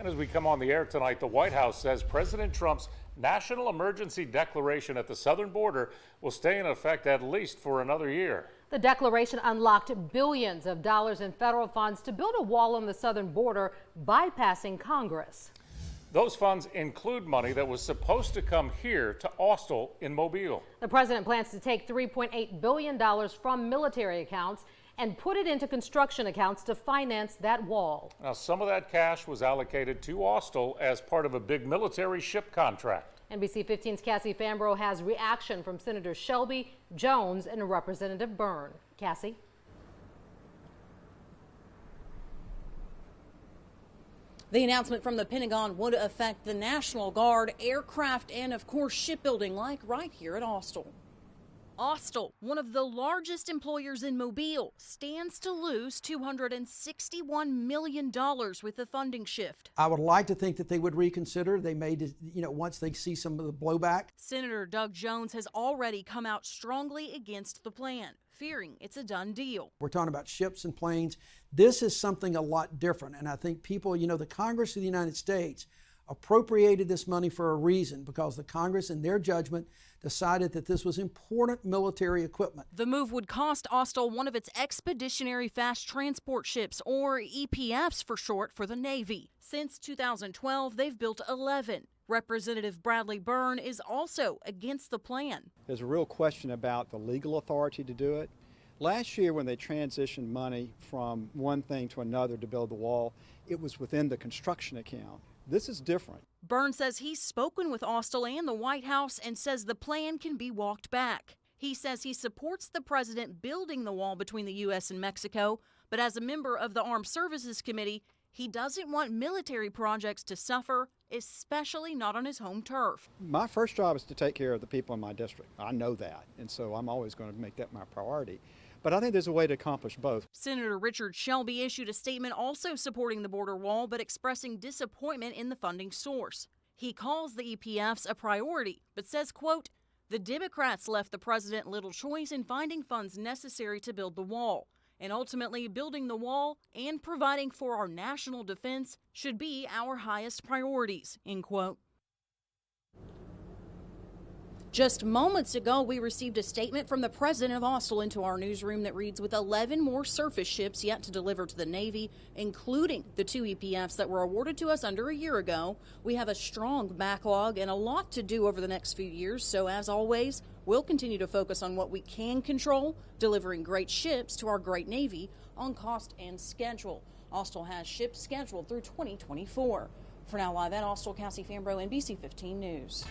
And as we come on the air tonight, the White House says President Trump's national emergency declaration at the southern border will stay in effect at least for another year. The declaration unlocked billions of dollars in federal funds to build a wall on the southern border, bypassing Congress. Those funds include money that was supposed to come here to Austell in Mobile. The president plans to take $3.8 billion from military accounts and put it into construction accounts to finance that wall. Now, some of that cash was allocated to Austell as part of a big military ship contract. NBC 15's Cassie Fambrough has reaction from Senator Shelby, Jones, and Representative Byrne. Cassie? The announcement from the Pentagon would affect the National Guard, aircraft, and of course shipbuilding, like right here at Austell. Austell, one of the largest employers in Mobile, stands to lose $261 million with the funding shift. I would like to think that they would reconsider. They may, once they see some of the blowback. Senator Doug Jones has already come out strongly against the plan, fearing it's a done deal. We're talking about ships and planes. This is something a lot different. And I think people, the Congress of the United States appropriated this money for a reason, because the Congress, in their judgment, decided that this was important military equipment. The move would cost Austell one of its expeditionary fast transport ships, or EPFs for short, for the Navy. Since 2012, they've built 11. Representative Bradley Byrne is also against the plan. There's a real question about the legal authority to do it. Last year, when they transitioned money from one thing to another to build the wall, it was within the construction account. This is different. Byrne says he's spoken with Austell and the White House and says the plan can be walked back. He says he supports the president building the wall between the U.S. and Mexico, but as a member of the Armed Services Committee, he doesn't want military projects to suffer, especially not on his home turf. My first job is to take care of the people in my district. I know that, and so I'm always going to make that my priority. But I think there's a way to accomplish both. Senator Richard Shelby issued a statement also supporting the border wall, but expressing disappointment in the funding source. He calls the EPFs a priority, but says, quote, "The Democrats left the president little choice in finding funds necessary to build the wall. And ultimately, building the wall and providing for our national defense should be our highest priorities," end quote. Just moments ago, we received a statement from the president of Austell into our newsroom that reads, with 11 more surface ships yet to deliver to the Navy, including the 2 EPFs that were awarded to us under a year ago, we have a strong backlog and a lot to do over the next few years. So as always, we'll continue to focus on what we can control, delivering great ships to our great Navy on cost and schedule. Austell has ships scheduled through 2024. For now, live at Austell, Cassie Fambrough, NBC 15 News.